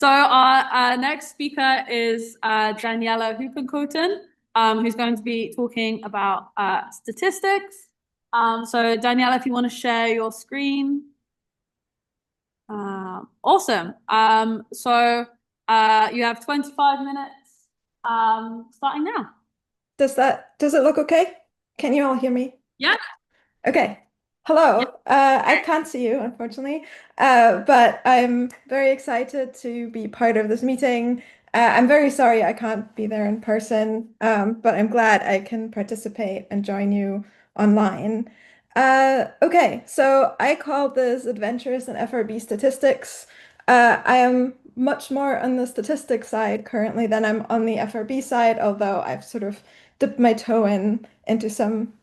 So our next speaker is Daniela Huppenkothen, who's going to be talking about statistics. So Daniela, if you want to share your screen, awesome. So you have 25 minutes, starting now. Does it look okay? Can you all hear me? Yeah. Okay. Yeah. Hello. I can't see you, unfortunately, but I'm very excited to be part of this meeting. I'm very sorry I can't be there in person, but I'm glad I can participate and join you online. Okay, so I called this Adventures in FRB Statistics. I am much more on the statistics side currently than I'm on the FRB side, although I've sort of dipped my toe into some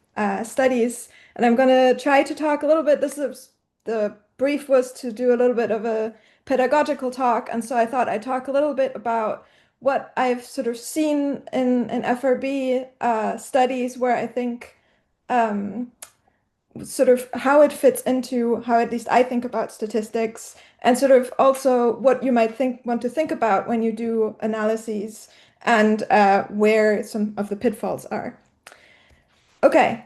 studies. And I'm going to try to talk a little bit. The brief was to do a little bit of a pedagogical talk. And so I thought I'd talk a little bit about what I've sort of seen in FRB studies where I think um, sort of how it fits into how at least I think about statistics and sort of also what you might want to think about when you do analyses and where some of the pitfalls are. Okay,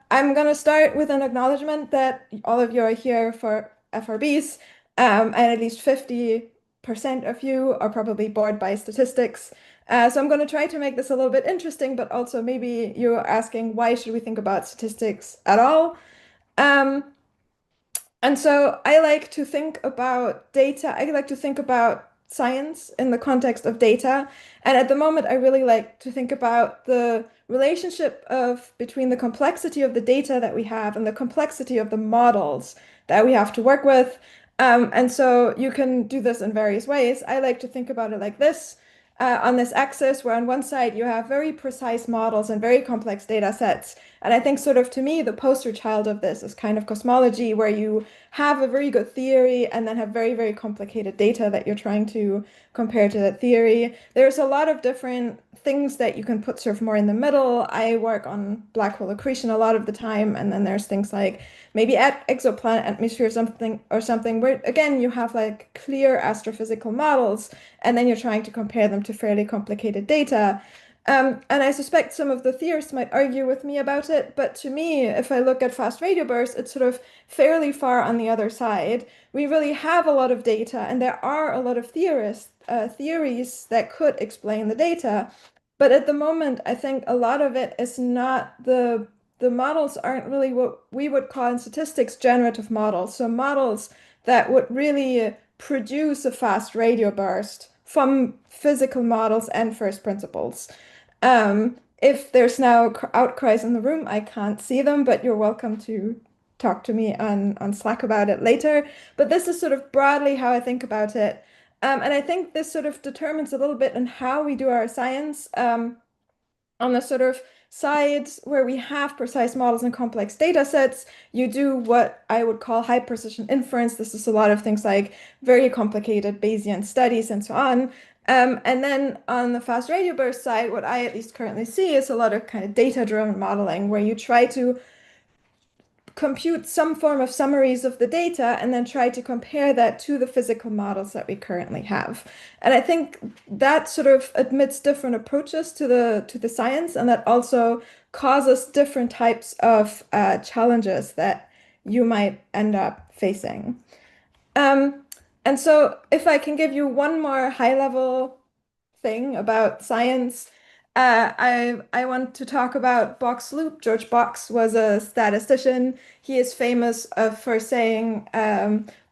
I'm gonna start with an acknowledgement that all of you are here for FRBs, and at least 50% of you are probably bored by statistics. So I'm gonna try to make this a little bit interesting, but also maybe you're asking why should we think about statistics at all? Um, and so I like to think about data. I like to think about science in the context of data. And at the moment, I really like to think about the relationship of between the complexity of the data that we have and the complexity of the models that we have to work with. And so you can do this in various ways. I like to think about it like this. On this axis, where on one side you have very precise models and very complex data sets. And I think sort of to me, the poster child of this is kind of cosmology, where you have a very good theory and then have very, very complicated data that you're trying to compare to that theory. There's a lot of different things that you can put sort of more in the middle. I work on black hole accretion a lot of the time, and then there's things like maybe at exoplanet atmosphere or something where again you have like clear astrophysical models, and then you're trying to compare them to fairly complicated data. And I suspect some of the theorists might argue with me about it, but to me, if I look at fast radio bursts, it's sort of fairly far on the other side. We really have a lot of data, and there are a lot of theories that could explain the data. But at the moment, I think a lot of it is not the models aren't really what we would call in statistics generative models. So models that would really produce a fast radio burst from physical models and first principles. If there's now outcries in the room, I can't see them, but you're welcome to talk to me on Slack about it later. But this is sort of broadly how I think about it. And I think this sort of determines a little bit on how we do our science. On the sort of sides where we have precise models and complex data sets, you do what I would call high precision inference. This is a lot of things like very complicated Bayesian studies and so on. And then on the fast radio burst side, what I at least currently see is a lot of kind of data-driven modeling where you try to compute some form of summaries of the data and then try to compare that to the physical models that we currently have. And I think that sort of admits different approaches to the science, and that also causes different types of challenges that you might end up facing. Um, and so if I can give you one more high level thing about science. I want to talk about Box loop. George Box was a statistician. He is famous for saying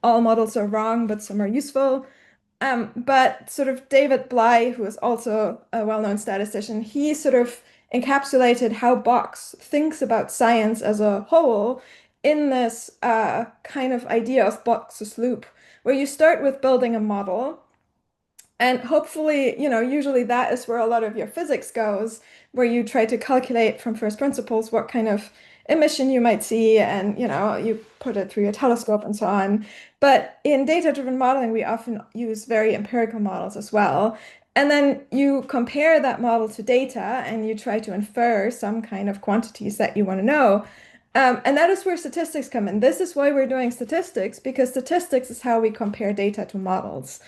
all models are wrong, but some are useful. But sort of David Bly, who is also a well-known statistician, he sort of encapsulated how Box thinks about science as a whole in this kind of idea of Box's loop, where you start with building a model. And hopefully, usually that is where a lot of your physics goes, where you try to calculate from first principles what kind of emission you might see, and you put it through your telescope and so on. But in data-driven modeling, we often use very empirical models as well. And then you compare that model to data and you try to infer some kind of quantities that you want to know. And that is where statistics come in. This is why we're doing statistics, because statistics is how we compare data to models.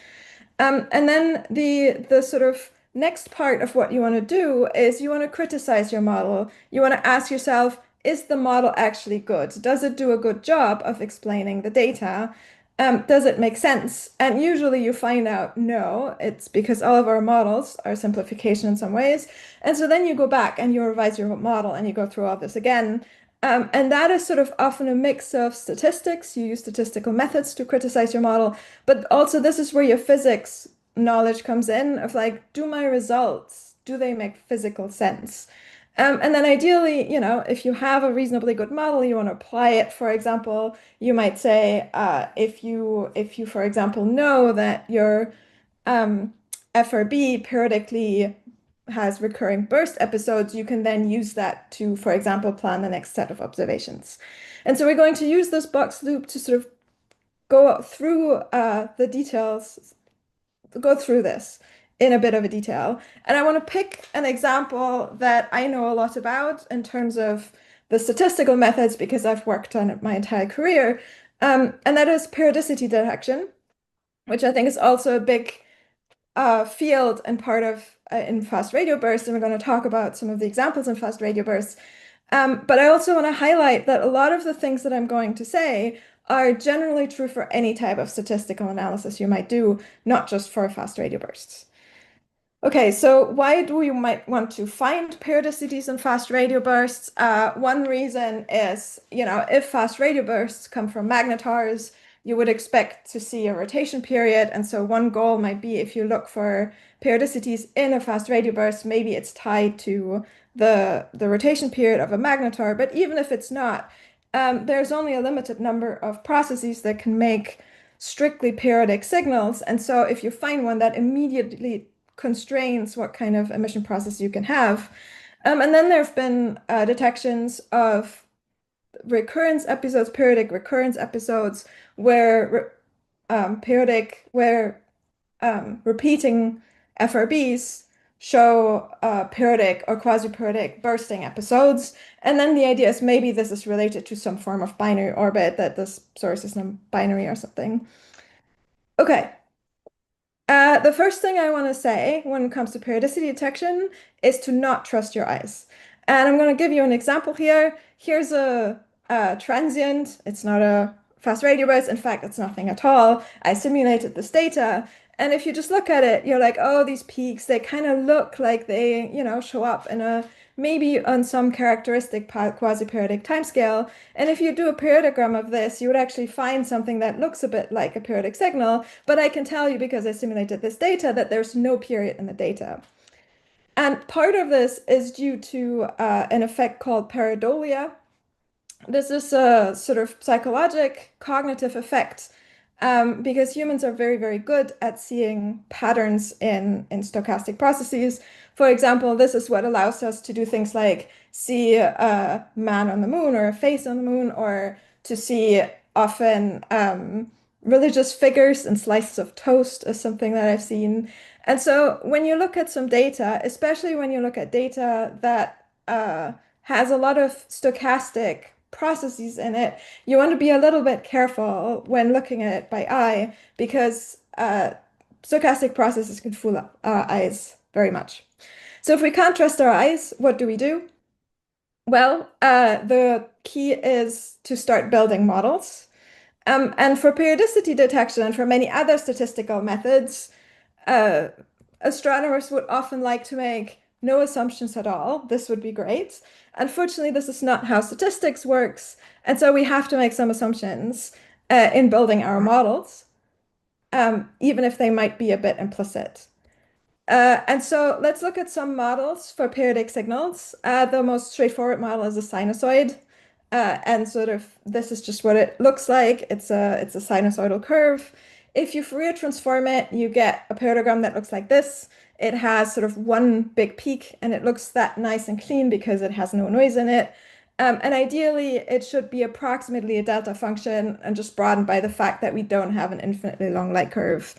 And then the sort of next part of what you want to do is you want to criticize your model. You want to ask yourself, is the model actually good? Does it do a good job of explaining the data? Does it make sense? And usually you find out no, it's because all of our models are simplification in some ways. And so then you go back and you revise your model and you go through all this again. And that is sort of often a mix of statistics. You use statistical methods to criticize your model, but also this is where your physics knowledge comes in of like, do my results, do they make physical sense? And then ideally, if you have a reasonably good model, you want to apply it. For example, you might say, if you, for example, know that your FRB periodically has recurring burst episodes, you can then use that to, for example, plan the next set of observations. And so we're going to use this box loop to sort of go through the details, go through this in a bit of a detail. And I want to pick an example that I know a lot about in terms of the statistical methods because I've worked on it my entire career. And that is periodicity detection, which I think is also a big field and part of in fast radio bursts. And we're going to talk about some of the examples in fast radio bursts. But I also want to highlight that a lot of the things that I'm going to say are generally true for any type of statistical analysis you might do, not just for fast radio bursts. Okay, so why do you might want to find periodicities in fast radio bursts? One reason is, if fast radio bursts come from magnetars, you would expect to see a rotation period. And so one goal might be if you look for periodicities in a fast radio burst, maybe it's tied to the rotation period of a magnetar. But even if it's not, there's only a limited number of processes that can make strictly periodic signals. And so if you find one that immediately constrains what kind of emission process you can have. And then there have been detections of recurrence episodes, periodic recurrence episodes, where repeating FRBs show periodic or quasi-periodic bursting episodes. And then the idea is maybe this is related to some form of binary orbit, that this source is non-binary or something. Okay. The first thing I want to say when it comes to periodicity detection is to not trust your eyes. And I'm going to give you an example here. Here's a transient. It's not a fast radio burst. In fact, it's nothing at all. I simulated this data. And if you just look at it, you're like, oh, these peaks, they kind of look like they, show up in a maybe on some characteristic quasi-periodic timescale. And if you do a periodogram of this, you would actually find something that looks a bit like a periodic signal. But I can tell you, because I simulated this data, that there's no period in the data. And part of this is due to an effect called pareidolia. This is a sort of psychologic cognitive effect because humans are very, very good at seeing patterns in stochastic processes. For example, this is what allows us to do things like see a man on the moon or a face on the moon, or to see often religious figures and slices of toast is something that I've seen. And so when you look at some data, especially when you look at data that has a lot of stochastic processes in it, you want to be a little bit careful when looking at it by eye because stochastic processes can fool our eyes very much. So if we can't trust our eyes, what do? Well, the key is to start building models. And for periodicity detection and for many other statistical methods, uh, astronomers would often like to make no assumptions at all. This would be great. Unfortunately, this is not how statistics works. And so we have to make some assumptions in building our models, even if they might be a bit implicit. And so let's look at some models for periodic signals. The most straightforward model is a sinusoid. And sort of this is just what it looks like. It's a sinusoidal curve. If you Fourier transform it, you get a parallelogram that looks like this. It has sort of one big peak, and it looks that nice and clean because it has no noise in it. And ideally, it should be approximately a delta function and just broadened by the fact that we don't have an infinitely long light curve.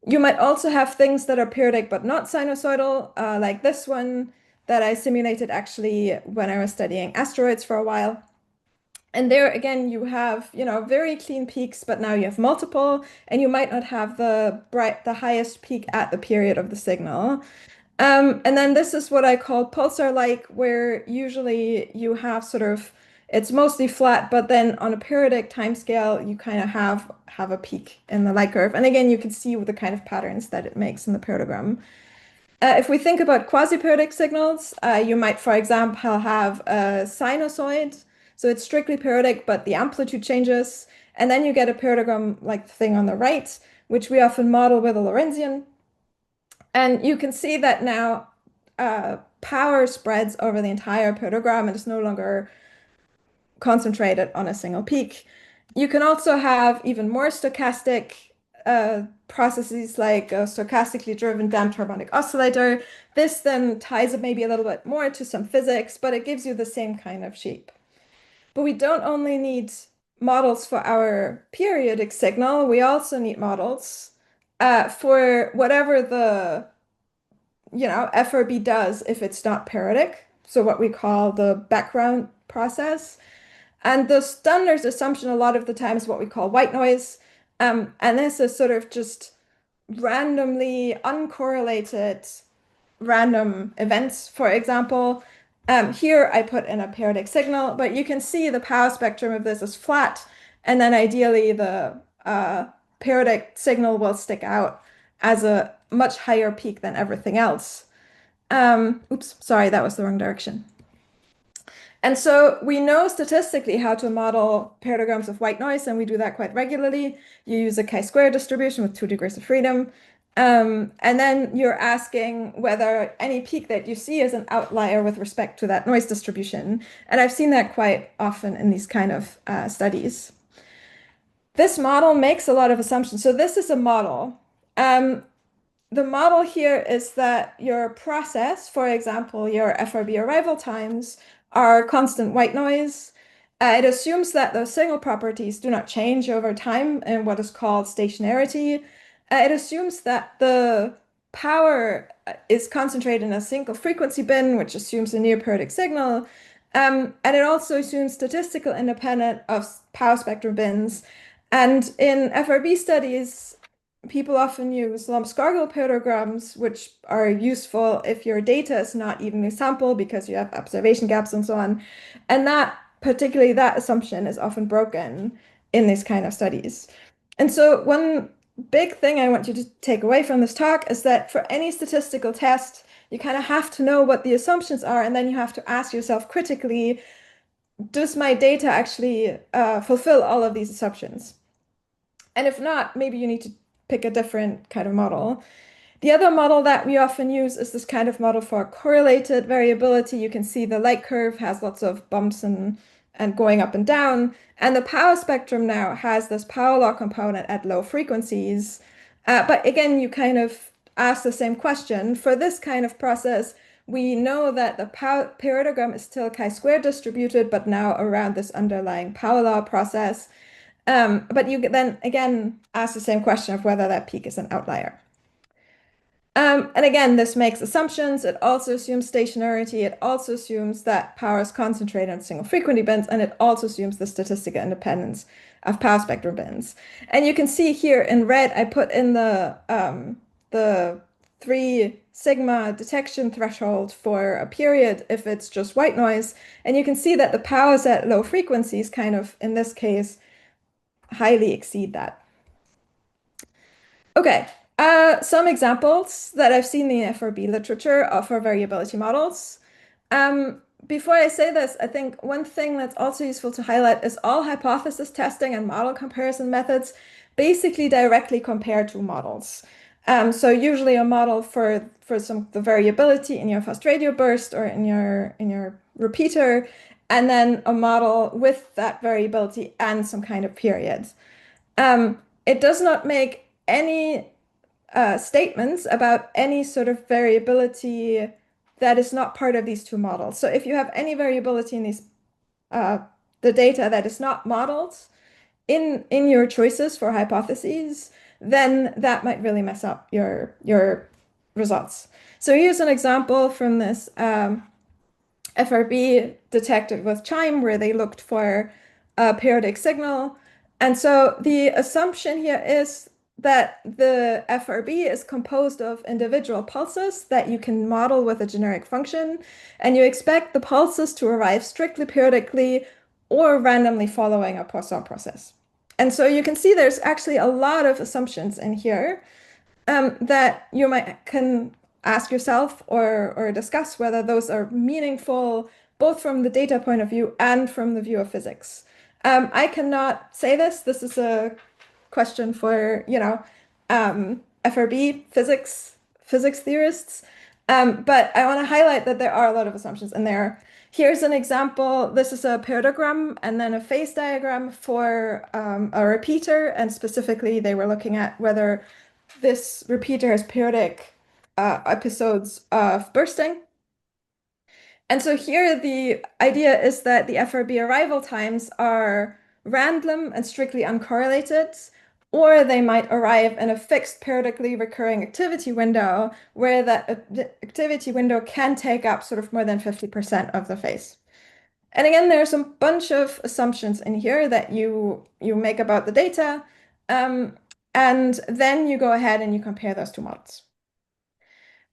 You might also have things that are periodic but not sinusoidal, like this one that I simulated actually when I was studying asteroids for a while. And there again, you have, very clean peaks, but now you have multiple, and you might not have the highest peak at the period of the signal. And then this is what I call pulsar-like, where usually you have it's mostly flat, but then on a periodic timescale, you kind of have a peak in the light curve. And again, you can see the kind of patterns that it makes in the parallelogram. If we think about quasi-periodic signals, you might, for example, have a sinusoid. So it's strictly periodic, but the amplitude changes. And then you get a parallelogram like the thing on the right, which we often model with a Lorentzian. And you can see that now power spreads over the entire parallelogram and is no longer concentrated on a single peak. You can also have even more stochastic processes like a stochastically driven damped harmonic oscillator. This then ties it maybe a little bit more to some physics, but it gives you the same kind of shape. But we don't only need models for our periodic signal, we also need models for whatever the FRB does if it's not periodic. So what we call the background process. And the standard assumption a lot of the time is what we call white noise. And this is sort of just randomly uncorrelated random events. For example, here I put in a periodic signal, but you can see the power spectrum of this is flat. And then ideally the periodic signal will stick out as a much higher peak than everything else. Oops, sorry, that was the wrong direction. And so we know statistically how to model parallelograms of white noise, and we do that quite regularly. You use a chi-square distribution with 2 degrees of freedom. And then you're asking whether any peak that you see is an outlier with respect to that noise distribution. And I've seen that quite often in these kind of studies. This model makes a lot of assumptions. So this is a model. The model here is that your process, for example, your FRB arrival times, are constant white noise. It assumes that those signal properties do not change over time in what is called stationarity. It assumes that the power is concentrated in a single frequency bin, which assumes a near periodic signal. And it also assumes statistical independence of power spectrum bins. And in FRB studies, people often use Lomscargill parallelograms, which are useful if your data is not evenly sampled because you have observation gaps and so on. And particularly that assumption is often broken in these kind of studies. And so one big thing I want you to take away from this talk is that for any statistical test, you kind of have to know what the assumptions are, and then you have to ask yourself critically, does my data actually fulfill all of these assumptions? And if not, maybe you need to pick a different kind of model. The other model that we often use is this kind of model for correlated variability. You can see the light curve has lots of bumps and going up and down. And the power spectrum now has this power law component at low frequencies. But again, you kind of ask the same question. For this kind of process, we know that the parallelogram is still chi-square distributed, but now around this underlying power law process. But you then again ask the same question of whether that peak is an outlier. And again, this makes assumptions. It also assumes stationarity. It also assumes that power is concentrated in single frequency bins, and it also assumes the statistical independence of power spectrum bins. And you can see here in red, I put in the 3 sigma detection threshold for a period if it's just white noise. And you can see that the powers at low frequencies kind of, in this case, highly exceed that. Okay, some examples that I've seen in the FRB literature for variability models. Before I say this, I think one thing that's also useful to highlight is all hypothesis testing and model comparison methods basically directly compare two models. So usually a model for the variability in your fast radio burst or in your repeater, and then a model with that variability and some kind of periods. It does not make any statements about any sort of variability that is not part of these two models. So if you have any variability in the data that is not modeled in your choices for hypotheses, then that might really mess up your results. So here's an example from this FRB detected with Chime, where they looked for a periodic signal. And so the assumption here is that the FRB is composed of individual pulses that you can model with a generic function, and you expect the pulses to arrive strictly periodically or randomly following a Poisson process. And so you can see there's actually a lot of assumptions in here that you can ask yourself or discuss whether those are meaningful both from the data point of view and from the view of physics. I cannot say this. This is a question for, FRB physics theorists. But I want to highlight that there are a lot of assumptions in there. Here's an example. This is a parallelogram and then a phase diagram for a repeater. And specifically, they were looking at whether this repeater has periodic episodes of bursting. And so here the idea is that the FRB arrival times are random and strictly uncorrelated, or they might arrive in a fixed periodically recurring activity window where that activity window can take up sort of more than 50% of the phase. And again, there's a bunch of assumptions in here that you make about the data, and then you go ahead and you compare those two models.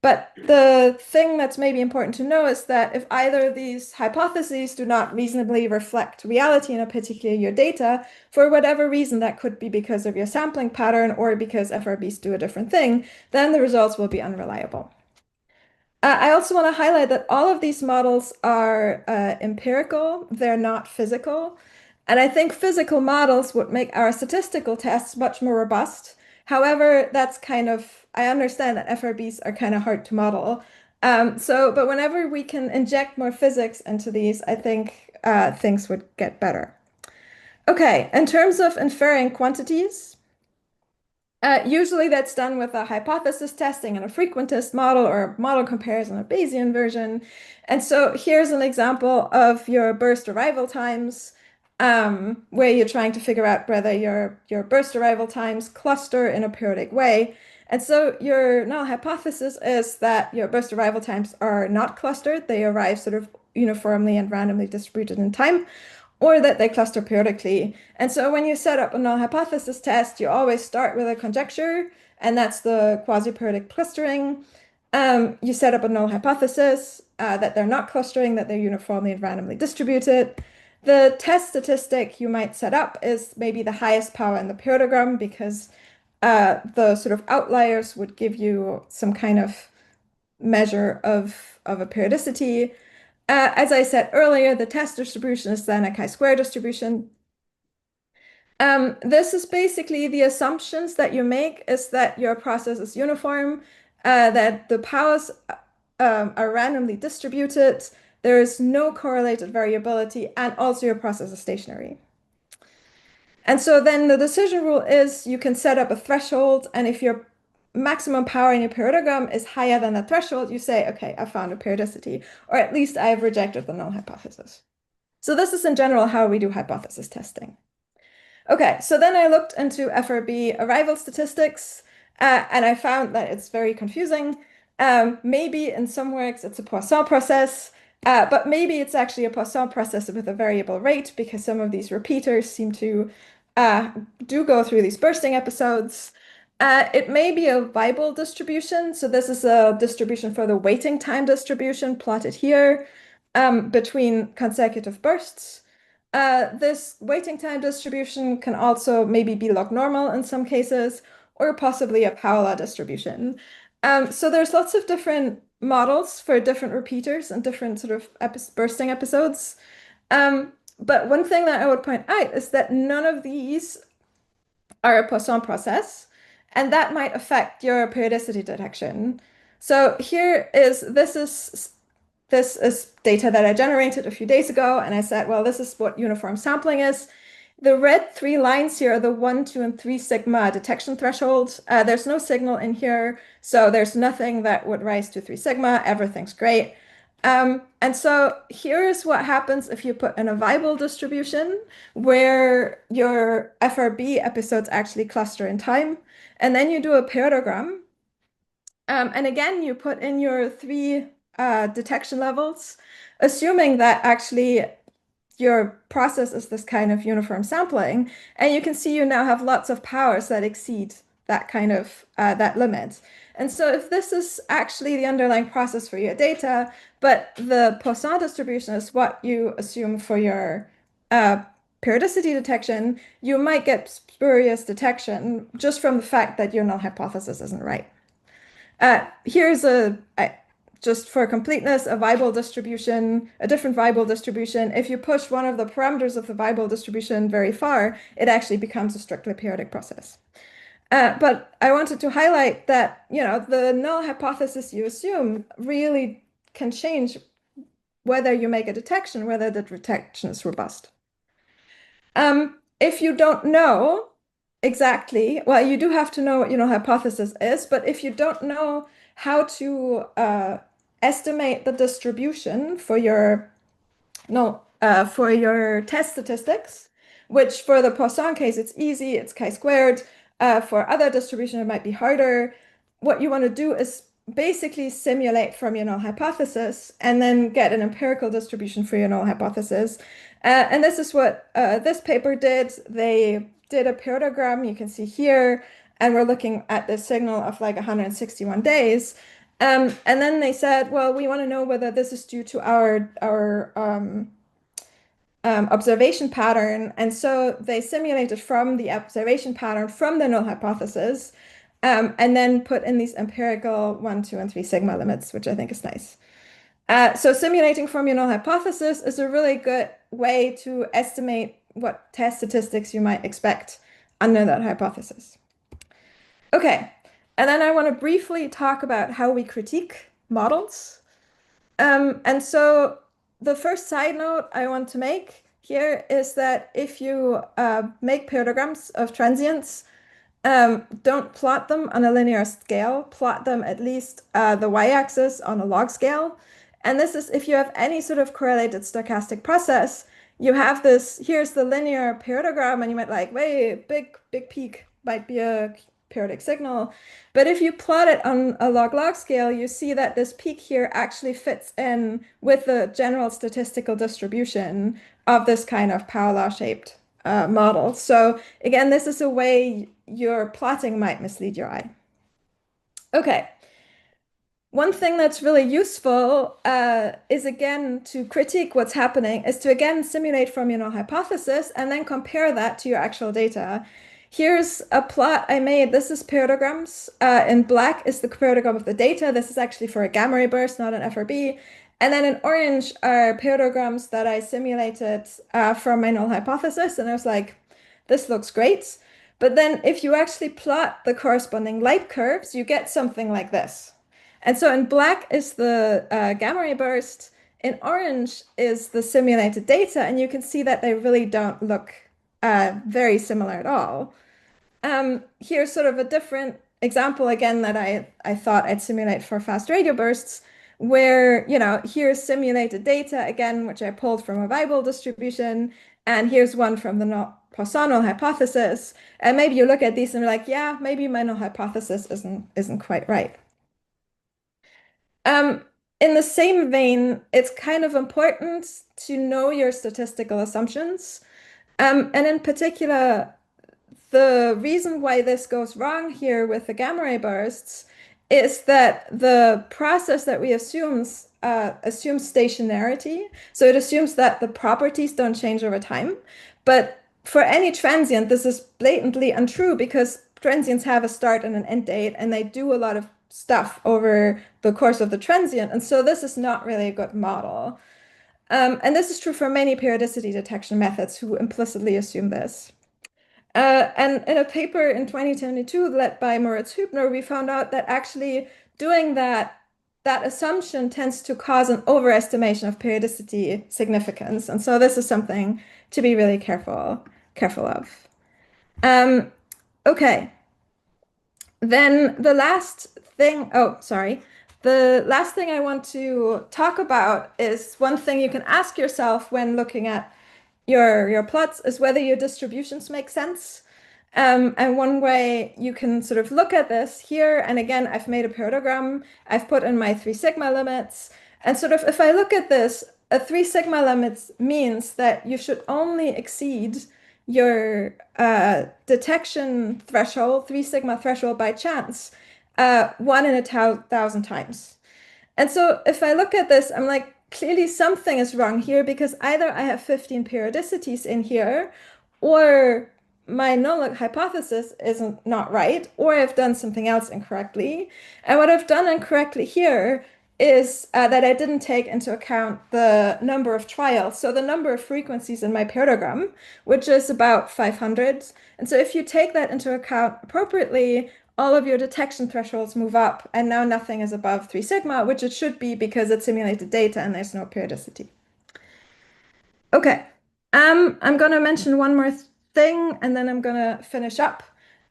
But the thing that's maybe important to know is that if either of these hypotheses do not reasonably reflect reality in a particular year data, for whatever reason, that could be because of your sampling pattern or because FRBs do a different thing, then the results will be unreliable. I also want to highlight that all of these models are empirical, they're not physical. And I think physical models would make our statistical tests much more robust. However, I understand that FRBs are kind of hard to model. But whenever we can inject more physics into these, I think things would get better. Okay, in terms of inferring quantities, usually that's done with a hypothesis testing and a frequentist model or a model comparison, a Bayesian version. And so here's an example of your burst arrival times, where you're trying to figure out whether your burst arrival times cluster in a periodic way. And so your null hypothesis is that your burst arrival times are not clustered. They arrive sort of uniformly and randomly distributed in time, or that they cluster periodically. And so when you set up a null hypothesis test, you always start with a conjecture, and that's the quasi-periodic clustering. You set up a null hypothesis that they're not clustering, that they're uniformly and randomly distributed. The test statistic you might set up is maybe the highest power in the parallelogram because the sort of outliers would give you some kind of measure of a periodicity. As I said earlier, the test distribution is then a chi-square distribution. This is basically the assumptions that you make is that your process is uniform, that the powers are randomly distributed, there is no correlated variability, and also your process is stationary. And so then the decision rule is you can set up a threshold, and if your maximum power in your parallelogram is higher than the threshold, you say, okay, I found a periodicity, or at least I've rejected the null hypothesis. So this is in general how we do hypothesis testing. Okay, so then I looked into FRB arrival statistics, and I found that it's very confusing. Maybe in some works it's a Poisson process, but maybe it's actually a Poisson process with a variable rate because some of these repeaters seem to do go through these bursting episodes. It may be a Weibull distribution. So this is a distribution for the waiting time distribution plotted here between consecutive bursts. This waiting time distribution can also maybe be log normal in some cases, or possibly a Paola distribution. So there's lots of different models for different repeaters and different sort of bursting episodes. But one thing that I would point out is that none of these are a Poisson process, and that might affect your periodicity detection. So this is data that I generated a few days ago, and I said, well, this is what uniform sampling is. The red 3 lines here are the 1, 2, and 3 sigma detection thresholds. There's no signal in here, so there's nothing that would rise to 3 sigma. Everything's great. And so here's what happens if you put in a Weibull distribution where your FRB episodes actually cluster in time. And then you do a parallelogram. And again, you put in your 3 detection levels, assuming that actually your process is this kind of uniform sampling, and you can see you now have lots of powers that exceed that kind of that limit. And so if this is actually the underlying process for your data, but the Poisson distribution is what you assume for your periodicity detection, you might get spurious detection just from the fact that your null hypothesis isn't right. Here's just for completeness, a Weibull distribution, a different Weibull distribution. If you push one of the parameters of the Weibull distribution very far, it actually becomes a strictly periodic process. But I wanted to highlight that, the null hypothesis you assume really can change whether you make a detection, whether the detection is robust. If you don't know exactly, well, you do have to know what your null hypothesis is, but if you don't know how to estimate the distribution for your test statistics, which for the Poisson case, it's easy, it's chi-squared. For other distribution, it might be harder. What you want to do is basically simulate from your null hypothesis and then get an empirical distribution for your null hypothesis. And this is what this paper did. They did a parallelogram, you can see here, and we're looking at the signal of like 161 days. And then they said, well, we want to know whether this is due to our observation pattern. And so they simulated from the observation pattern from the null hypothesis, and then put in these empirical 1, 2, and 3 sigma limits, which I think is nice. So simulating from your null hypothesis is a really good way to estimate what test statistics you might expect under that hypothesis. Okay, and then I want to briefly talk about how we critique models. And so the first side note I want to make here is that if you make parallelograms of transients, don't plot them on a linear scale, plot them at least the y-axis on a log scale. And this is if you have any sort of correlated stochastic process, you have this, here's the linear parallelogram, and you might like, wait, big peak might be a periodic signal. But if you plot it on a log-log scale, you see that this peak here actually fits in with the general statistical distribution of this kind of parallel-shaped model. So again, this is a way your plotting might mislead your eye. Okay. One thing that's really useful is, again, to critique what's happening, is to, again, simulate from your null hypothesis and then compare that to your actual data. Here's a plot I made. This is periodograms. In black is the periodogram of the data. This is actually for a gamma ray burst, not an FRB. And then in orange are periodograms that I simulated from my null hypothesis. And I was like, this looks great. But then if you actually plot the corresponding light curves, you get something like this. And so in black is the gamma ray burst. In orange is the simulated data. And you can see that they really don't look very similar at all. Here's sort of a different example again that I thought I'd simulate for fast radio bursts, where, here's simulated data again, which I pulled from a Weibull distribution, and here's one from the Poisson null hypothesis. And maybe you look at these and you're like, yeah, maybe my null hypothesis isn't quite right. In the same vein, it's kind of important to know your statistical assumptions. And in particular, the reason why this goes wrong here with the gamma ray bursts is that the process that we assumes stationarity. So it assumes that the properties don't change over time. But for any transient, this is blatantly untrue because transients have a start and an end date, and they do a lot of stuff over the course of the transient. And so this is not really a good model. And this is true for many periodicity detection methods who implicitly assume this. And in a paper in 2022 led by Moritz Hübner, we found out that actually doing that assumption tends to cause an overestimation of periodicity significance. And so this is something to be really careful of. Okay. Then the last thing, the last thing I want to talk about is one thing you can ask yourself when looking at your plots is whether your distributions make sense. And one way you can sort of look at this here, and again, I've made a parallelogram, I've put in my 3 sigma limits, and sort of if I look at this, a 3 sigma limit means that you should only exceed your detection threshold, 3 sigma threshold by chance, 1 in 1,000 times. And so if I look at this, I'm like, clearly something is wrong here because either I have 15 periodicities in here, or my null hypothesis isn't not right, or I've done something else incorrectly. And what I've done incorrectly here is that I didn't take into account the number of trials, so the number of frequencies in my parallelogram, which is about 500. And so if you take that into account appropriately, all of your detection thresholds move up, and now nothing is above 3 sigma, which it should be because it's simulated data and there's no periodicity. Okay, I'm going to mention one more thing, and then I'm going to finish up.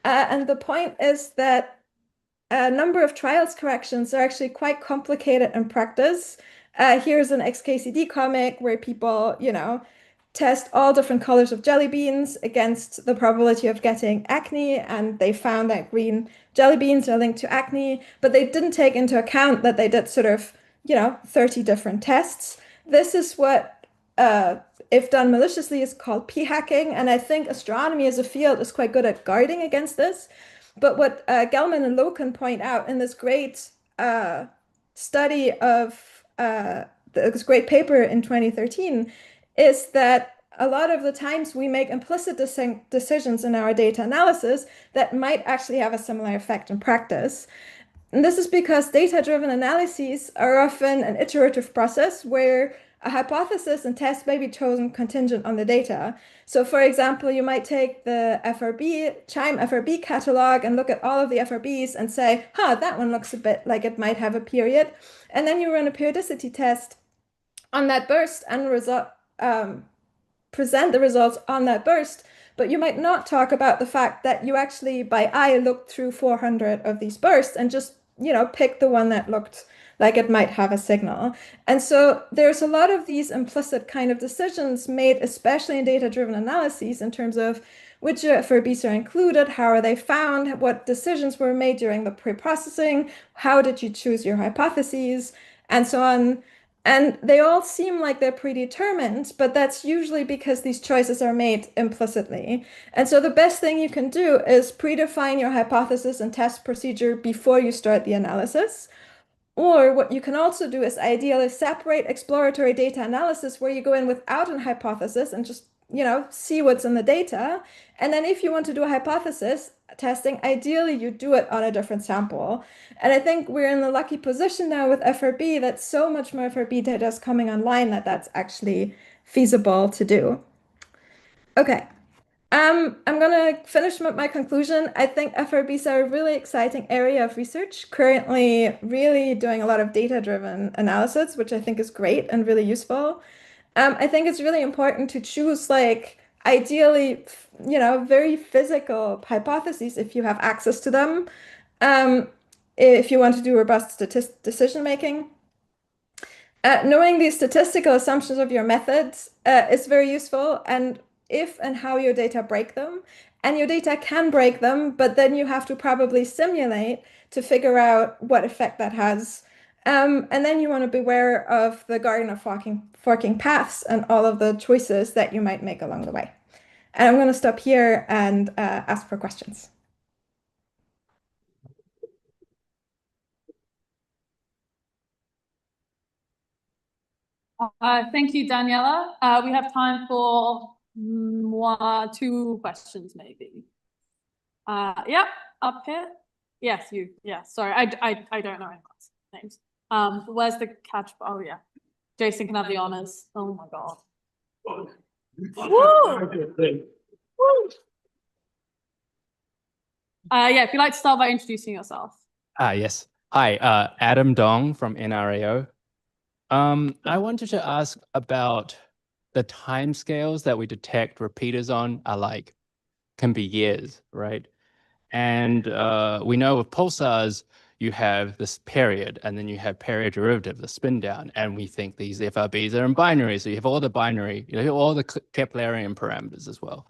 And the point is that a number of trials corrections are actually quite complicated in practice. Here's an XKCD comic where people, test all different colors of jelly beans against the probability of getting acne, and they found that green jelly beans are linked to acne, but they didn't take into account that they did sort of, 30 different tests. This is what, if done maliciously, is called p-hacking, and I think astronomy as a field is quite good at guarding against this. But what Gelman and Loken point out in this great study of this great paper in 2013 is that a lot of the times we make implicit decisions in our data analysis that might actually have a similar effect in practice. And this is because data-driven analyses are often an iterative process where a hypothesis and test may be chosen contingent on the data. So for example, you might take the CHIME FRB catalog and look at all of the FRBs and say, that one looks a bit like it might have a period. And then you run a periodicity test on that burst and present the results on that burst, but you might not talk about the fact that you actually by eye looked through 400 of these bursts and just, pick the one that looked like it might have a signal. And so there's a lot of these implicit kind of decisions made, especially in data-driven analyses, in terms of which FRBs are included, how are they found, what decisions were made during the pre-processing, how did you choose your hypotheses, and so on. And they all seem like they're predetermined, but that's usually because these choices are made implicitly. And so the best thing you can do is predefine your hypothesis and test procedure before you start the analysis. Or what you can also do is ideally separate exploratory data analysis where you go in without a hypothesis and just, see what's in the data. And then if you want to do a hypothesis testing, ideally you do it on a different sample. And I think we're in the lucky position now with FRB that so much more FRB data is coming online that that's actually feasible to do. Okay. I'm gonna finish with my conclusion. I think FRBs are a really exciting area of research, currently really doing a lot of data-driven analysis, which I think is great and really useful. I think it's really important to choose ideally, very physical hypotheses if you have access to them, if you want to do robust decision making. Knowing the statistical assumptions of your methods is very useful, and if and how your data break them. And your data can break them, but then you have to probably simulate to figure out what effect that has. And then you want to beware of the garden of forking paths and all of the choices that you might make along the way. And I'm going to stop here and ask for questions. Thank you, Daniela. We have time for 2 questions, maybe. Yeah, up here. Yes, you. Yeah, sorry, I don't know anyone's names. Where's the catch? Oh yeah, Jason can have the honors. Oh my god. Woo! Woo! Yeah, if you'd like to start by introducing yourself. Yes. Hi, Adam Dong from NRAO. I wanted to ask about the timescales that we detect repeaters on can be years, right? And we know with pulsars, you have this period, and then you have period derivative, the spin down, and we think these FRBs are in binary, so you have all the binary, you have all the Keplerian parameters as well.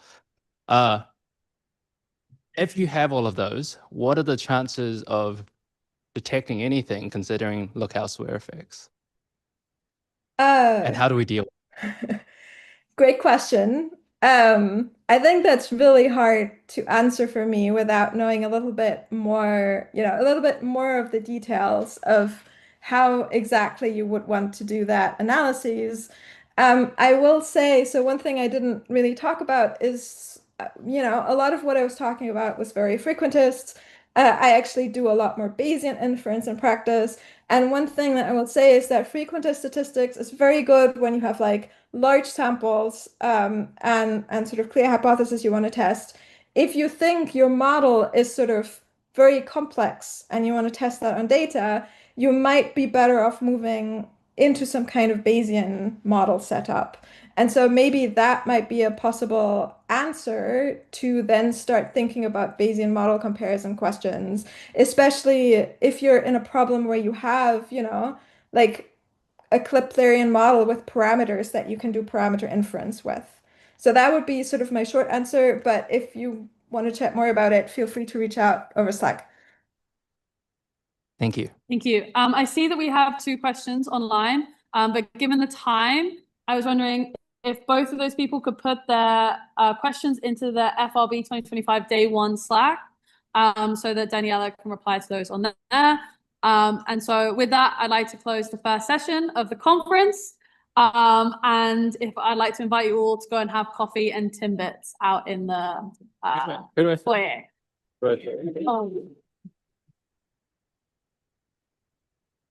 If you have all of those, what are the chances of detecting anything considering look elsewhere effects? And how do we deal? Great question. I think that's really hard to answer for me without knowing a little bit more, a little bit more of the details of how exactly you would want to do that analysis. I will say, so one thing I didn't really talk about is, a lot of what I was talking about was very frequentist. I actually do a lot more Bayesian inference in practice. And one thing that I will say is that frequentist statistics is very good when you have like large samples and sort of clear hypothesis you want to test. If you think your model is sort of very complex and you want to test that on data, you might be better off moving into some kind of Bayesian model setup. And so maybe that might be a possible answer to then start thinking about Bayesian model comparison questions, especially if you're in a problem where you have, like a Keplerian model with parameters that you can do parameter inference with. So that would be sort of my short answer, but if you want to chat more about it, feel free to reach out over Slack. Thank you. Thank you. I see that we have 2 questions online, but given the time, I was wondering if both of those people could put their questions into the FRB 2025 Day 1 Slack, so that Daniela can reply to those on there. And so with that, I'd like to close the first session of the conference. And if I'd like to invite you all to go and have coffee and Timbits out in the foyer. Good. Oh.